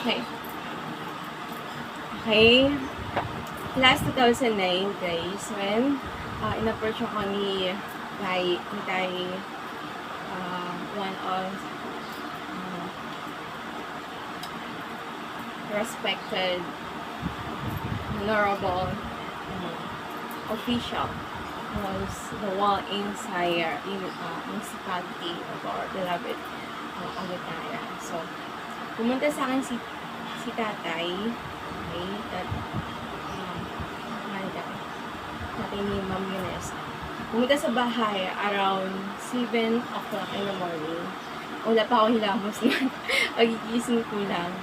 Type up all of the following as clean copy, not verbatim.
Okay. Okay. Last 2009, guys, when in-approach ako ni Tay, one of respected, honorable official was the one inside in municipality of our beloved Agutaya. So, pumunta sa akin si tatay, okay, tatay ni Ma'am Yunes. Pumunta sa bahay around 7 o'clock in the morning. Wala pa akong hilamos nun. Pagigising ko lang.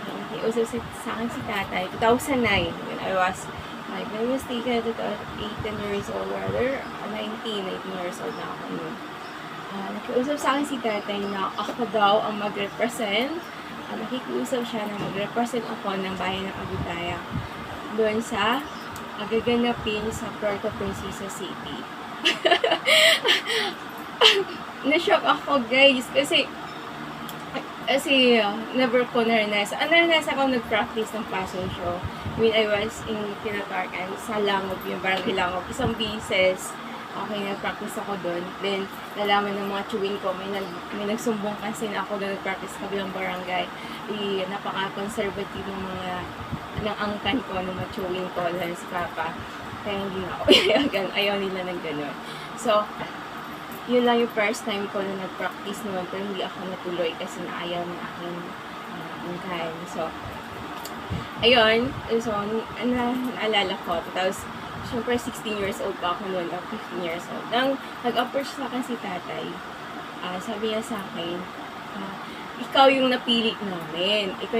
Okay, usap sa akin si tatay. 2009, when I was, like, I was taken at 18 years old, rather, 19 years old na ako nun. Nakiusap sa akin si tatay na ako daw ang mag-represent. Nakikiusap siya na mag-represent ako ng bayan ng Agutaya doon sa gaganapin sa Puerto Princesa City. Na-shock ako, guys, kasi never ko naranasan. Naranasan ako nag-practice ng fashion show when I was in Tinatarcan sa Langob, yung barangay Langob. Isang beses, okay, nag-practice ako doon. Then, nalaman ng mga chewing ko, may nagsumbong kasi na ako doon nag-practice kabilang barangay. Napaka-conservative ng angkan ko, ng mga chewing ko, dahil si Papa. Kaya hindi na ako ayaw nila ng gano'n. So, yun lang yung first time ko na nag-practice naman, pero hindi ako natuloy kasi naayaw ng aking angkan. So, ayun. So, naalala ko, tapos, syempre 16 years old pa ako noon, o 15 years old. Nang nag-approach sa akin si tatay, sabi niya sa akin, ikaw yung napili namin. Ikaw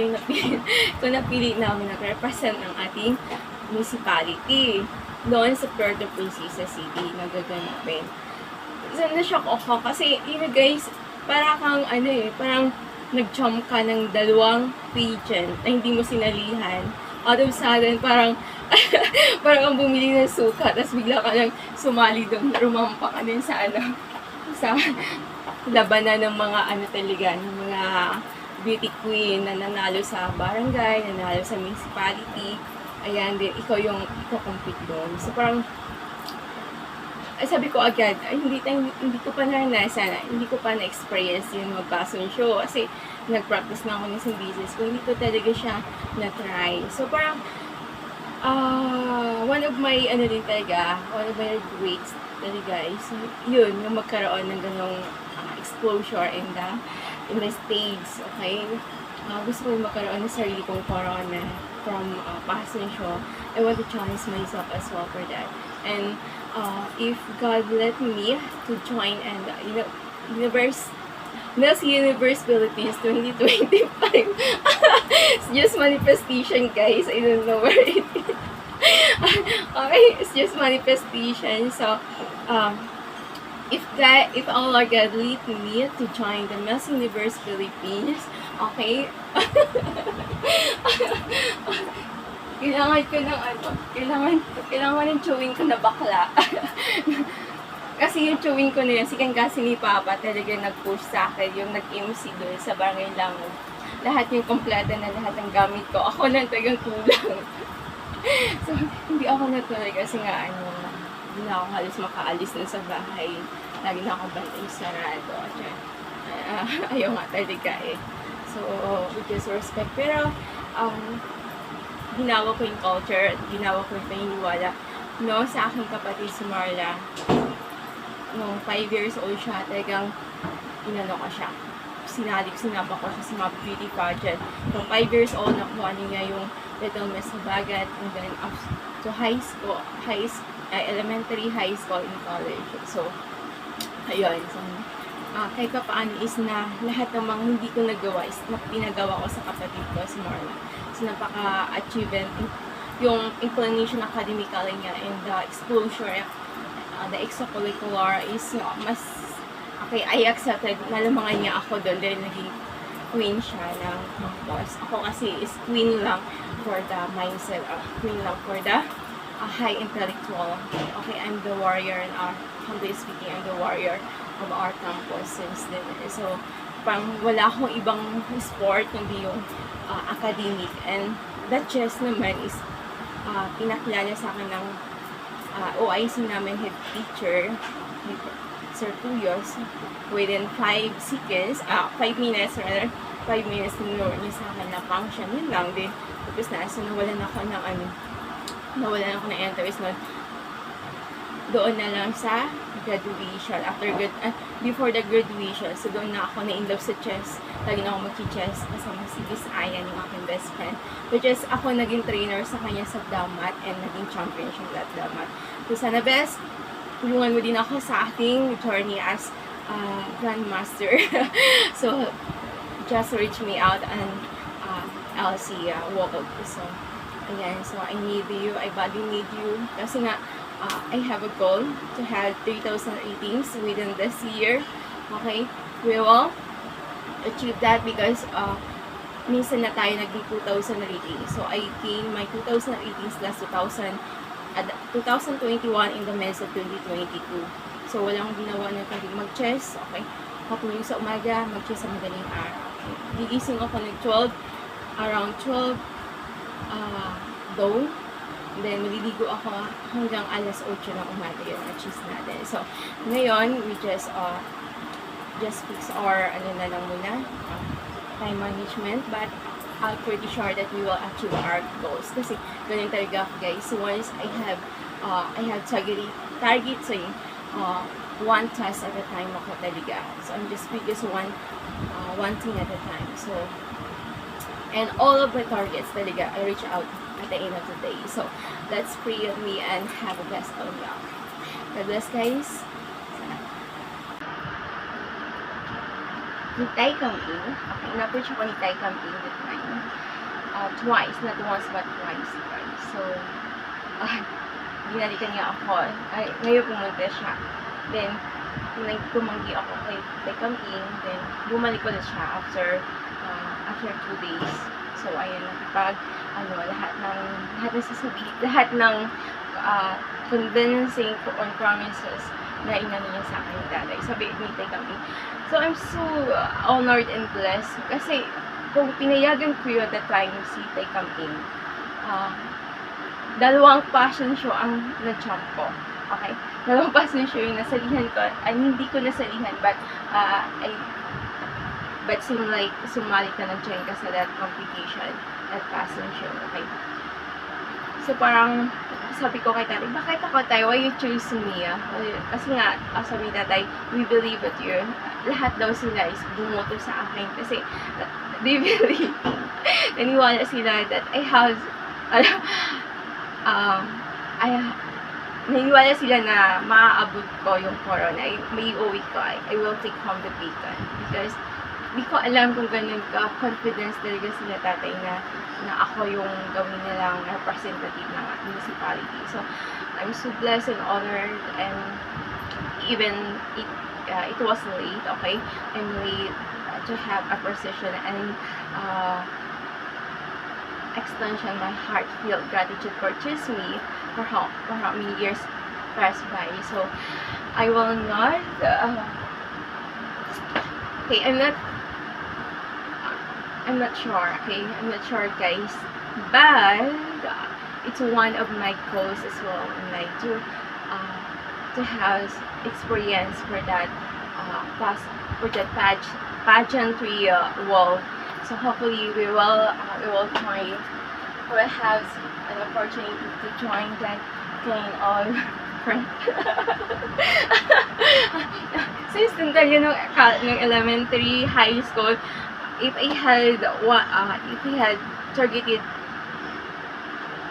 napili namin na represent ng ating municipality doon sa Puerto Princesa City na gaganapin. So, na-shock ako kasi, guys, parang nag-jump ka ng dalawang pageant na hindi mo sinalihan. Out of sudden, parang ang bumili ng suka, tapos bigla ka nang sumali doon, rumampa ka din sa labanan ng mga ng mga beauty queen na nanalo sa barangay, nanalo sa municipality. Ayan, ikaw yung compete doon. So, parang sabi ko agad, hindi ko pa naranasan, hindi ko pa na-experience yung mag-fashion show kasi nag-practice na ako ng isang business ko, hindi ko talaga siya na-try. So, parang, one of my regrets talaga is, yun, yung magkaroon ng ganong exposure in the stage, okay? Gusto ko yung magkaroon ng sarili kong corona from fashion show. I want to challenge myself as well for that. And, if God let me to join and Miss Universe Philippines 2025. It's just manifestation, guys. I don't know where it is. Okay, it's just manifestation. So, if Allah God lead me to join the Miss Universe Philippines, okay? Kailangan ng chewing ko na bakla. Kasi yung chewing ko na yun, kasi ni Papa talaga nag-push sa akin, yung nag-MC doon sa barangay Langob. Lahat yung kompleto na lahat ng gamit ko. Ako lang talagang kulang. So, hindi ako natuloy kasi nga, hindi na ako halos makaalis na sa bahay. Lagi na ako bantay sarado. Ayaw nga talaga eh. So, with this respect. Pero, ginawa ko yung culture, ginawa ko yung paniniwala, sa aking kapatid si Marla. Nung 5 years old siya, talagang ko siya. Sinapa ko siya sa mga beauty pageant. Nung 5 years old, nakuha niya yung Little Miss Habagat, and then up to high school, elementary, high school, and college. So, ayun. So, kahit pa paano is na lahat ng mga hindi ko nagawa is pinagawa ko sa kapatid ko, si Marla. So, napaka-achievement yung inclination academically niya and the exposure, the extracurricular is mas okay, I accepted, nalamangan niya ako doon dahil naging queen siya ng campus. Ako kasi is queen lang for the mindset, queen lang for the high intellectual. Okay, I'm the warrior and humbly speaking, I'm the warrior of our campus since then. So, parang wala akong ibang sport, kundi yung academic. And that chess naman is pinakilala sa akin ng OIC namin head teacher, Sir Tuyos, within 5 seconds, 5 minutes rather, 5 minutes tinuro niya sa akin na function, yun lang din. Tapos so nawalan ako ng interest nun. Doon na lang sa graduation, before the graduation, so doon na ako na-in love sa chess. Lagi na ako mag-chess kasama si Miss Ayan, yung aking best friend. Which is, ako naging trainer sa kanya sa Damat and naging champion siya sa Damat. So sana best, tulungan mo din ako sa ating journey as grandmaster. So, just reach me out and LC World. So, ayan, so I need you, I badly need you. Kasi nga, I have a goal to have 3,000 ratings within this year. Okay? We will achieve that because minsan na tayo naging 2,000 ratings. So, I gained my 2,000 ratings last 2021 in the midst of 2022. So, walang ginawa na kundi mag-chess. Okay? Patuloy sa umaga, mag-chess sa madaling araw. Okay? Gigising ako ng around 12 dawn. Then, maliligo ako hanggang alas 8 ng umaga yung cheese natin. So, ngayon, we just fix our, na lang muna, time management. But, I'm pretty sure that we will achieve our goals. Kasi, ganun talaga ako, guys. So, once I have target, so, one task at a time ako talaga. So, I'm just focus one thing at a time. So, and all of my targets talaga, I reach out at the end of the day. So, let's pray with me and have a blessed all y'all. God bless, guys. Ni Tai Camping. Okay, na-approach ako ni Tai Camping with mine. Twice, not once but twice, guys. So, binalikan niya ako. Ngayon pumunta siya. Then, tumanggi ako kay Tai Camping. Then, bumalik ko na siya after 2 days. So, ayun, lahat ng convincing on promises na inano niya sa akin dati. Sabi ni Tai Camping. So, I'm so honored and blessed. Kasi, kung pinayagan ko yun at that time si Tai Camping, dalawang passion show ang na-jump ko. Okay? Dalawang passion show yung nasalihan ko. Hindi ko nasalihan, but seem like sumali ka nag-join ka sa that competition at passion show. Okay? So, parang sabi ko kay tatay, bakit ako tayo? Why you choose me? Kasi nga, sabi ni tatay, we believe at you. Lahat daw sila is bumoto sa akin. Kasi, they believe. Naniwala sila that naniwala sila na maaabot ko yung corona. May uwi ko. I will take home the beacon. Because, di ko alam kung ganun ka confidence talaga sila tatay na ako yung gawin nilang representative ng municipality. So, I'm so blessed and honored, and even it was late, okay? I'm late to have a precision and extension my heartfelt gratitude for choosing me for how many years passed by. So, I will not okay, I'm not sure, okay? I'm not sure, guys. But, it's one of my goals as well. And I do to have experience for that pageantry world. So, hopefully, we will have an opportunity to join that kind of since nung elementary, high school, if I had targeted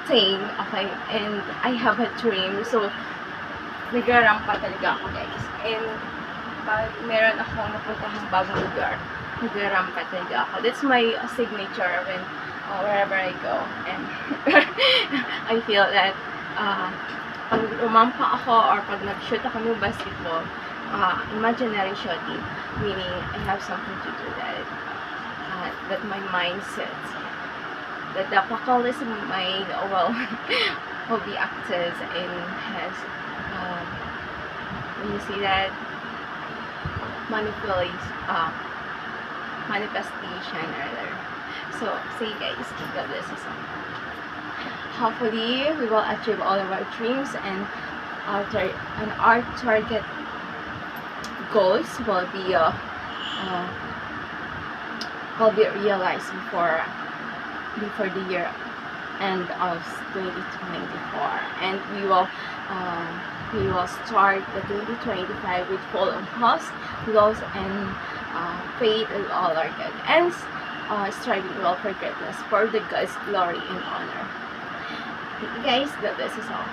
thing, okay, and I have a dream, so nagrarampa talaga ako, guys. And pag meron akong napuntahang bagong lugar, nagrarampa talaga ako. That's my signature when wherever I go. And I feel that pag umampa ako or pag nag-shoot ako ng basketball, imaginary shooting, meaning I have something to do that my mind sets, that the faculties of mind will be active and has when you see that manifestation rather. So, say guys, God bless us all. Hopefully, we will achieve all of our dreams and our target goals will be realized before the year end of 2024, and we will start the 2025 with full of health, loss, and faith in all our good ends, striving well for greatness, for the God's glory and honor. Thank you guys. God bless us all.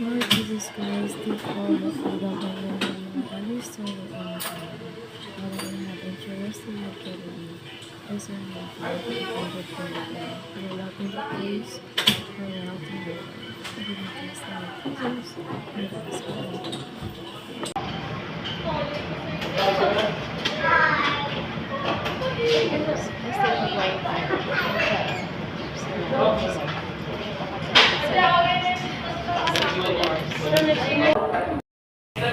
Lord Jesus Christ, take all the freedom and learning and understand it all the time. Father in heaven, trust in your ability. As our love for the defended for the day. For the love in the place, for the health in the way. For the weakness and the prisons, and the gospel.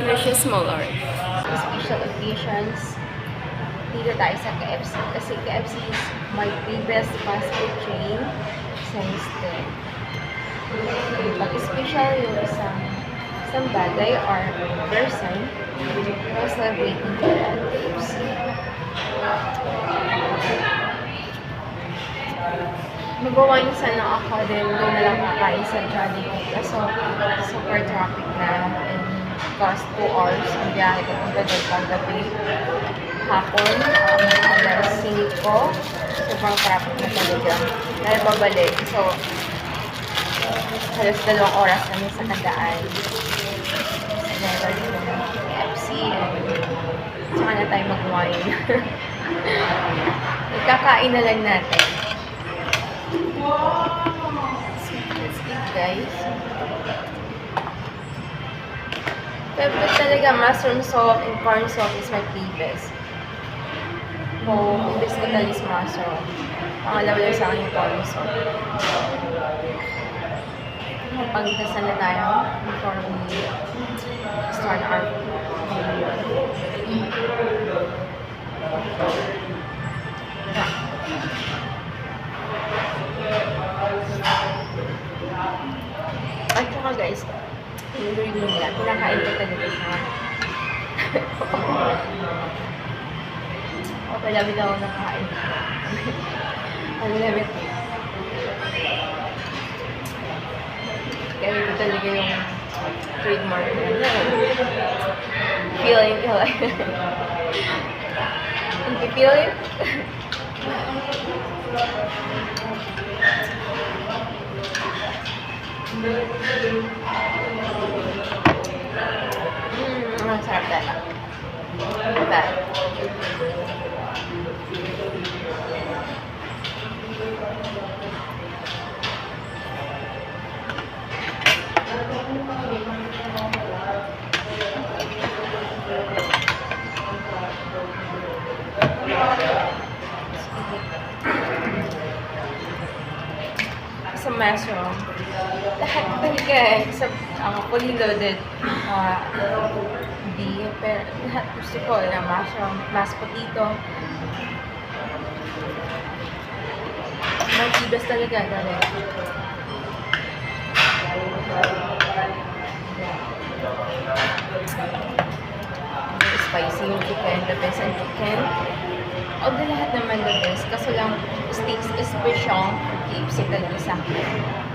Precious mo, Lord. Sa special occasions, dito tayo sa KFC. Kasi KFC is my favorite fast food chain sa Houston. Pag special yung isang bagay or person, we're celebrating here at KFC. Mag-wine sana ako din, doon na lang kakain sa Jollibee. Kaso, super traffic na and cost 2 hours ang biyahe ko punta doon paggabi. Hapon, alas 5, sobrang traffic na talaga. Dahil babalik. So, halos 2 oras kami sa kandaan. Sa level ng KFC and saka na tayo mag-wine. Ikakain na lang natin. Let's eat, guys. Favorite talaga, mushroom salt and corn salt is my favorite. Favorite ko talaga is mushroom. Pangalawa lang sa akin yung corn salt. Pagdasal na tayo before we start our video. At saka guys, yung review nila, pinakain ko talaga siya. Okay, labit ako nakain. Ang labit. Kaya ito talaga yung trademark nila. Feeling ko like. Hindi feeling? Ang sarap talaga. Diba? Sa mushroom, lahat talaga sa fully loaded beef, pero lahat gusto ko na mushroom, mashed potato. Mag-ibas talaga dahil spicy yung chicken, the best and chicken. Although lahat naman the best, kaso lang steaks special KFC talaga sa akin.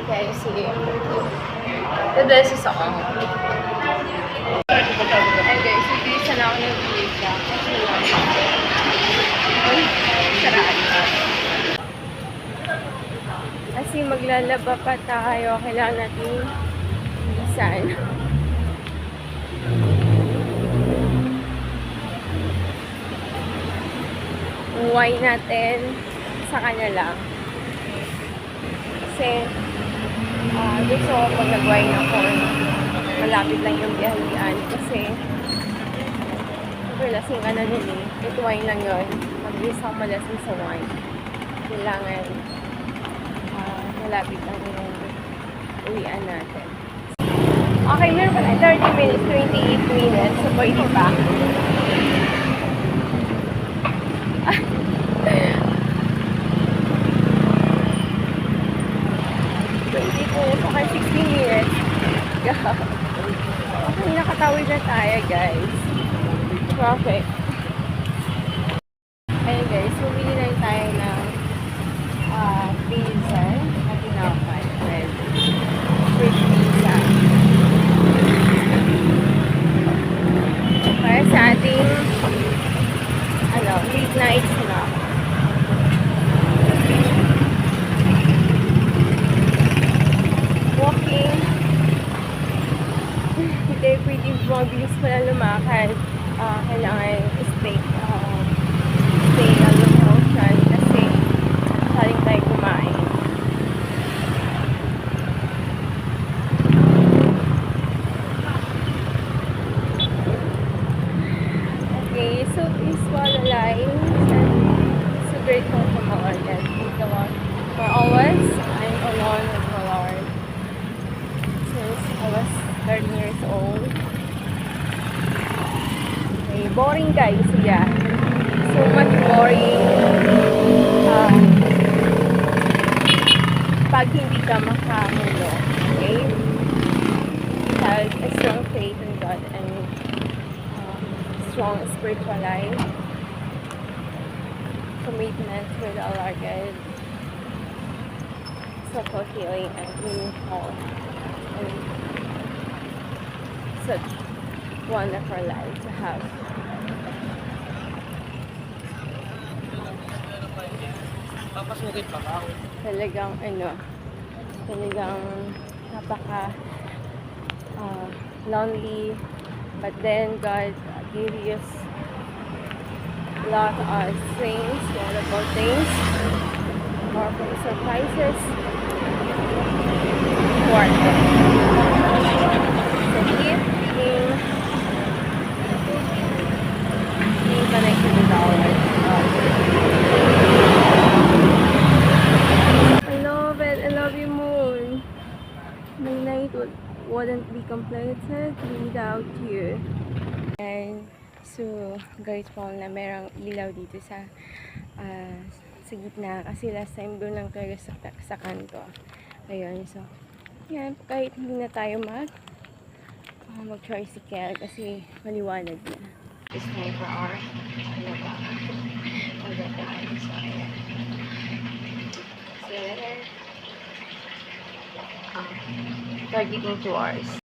Okay, sige. The best is ako. Ay guys, ibisan ako ng pizza. Ay, saraan. Kasi maglalaba pa tayo. Kailangan natin ibisan. Wine natin sa kanya lang. Kasi gusto ko pag nag-wine ako, malapit lang yung biyahian kasi super lasing ka na din eh. Ito wine lang yun. Mag-gusto ako malasing sa wine. Kailangan malapit lang yung uwian natin. Okay, meron pa na 30 minutes, 28 minutes. So, pwede pa. 16 minutes. Okay, nakatawid na tayo, guys. Traffic. Ayun, guys. Bumili lang tayo ng pizza na tinapay with fish pizza. Para sa ating late night snack. Walking. Hindi pwede mabilis pala lumakad. Kailangan stay on the motion kasi saling tayo kumain. Okay, so please follow lines and so grateful for my Lord that He's the one for always. I'm alone with my Lord since I was 13 years old. Okay, boring guys, yeah. So much boring. Pag hindi ka makamulo, okay? Have a strong faith in God and strong spiritual life, commitment with our God, self-fulfilling and meaningful, and such wonderful life to have. Talagang talagang napaka lonely, but then God gave us a lot of things, wonderful things, powerful surprises for us. So keep being connected with our Lord. I love it. I love you, moon. My night wouldn't be completed without you. And so grateful na merong ilaw dito sa gitna kasi last time doon lang talaga sa kanto. Ayun, so yan, kahit hindi na tayo mag-tricycle kasi maliwanag na. It's time for our magdadaan. So ayan, see you later. Targeting 2 hours.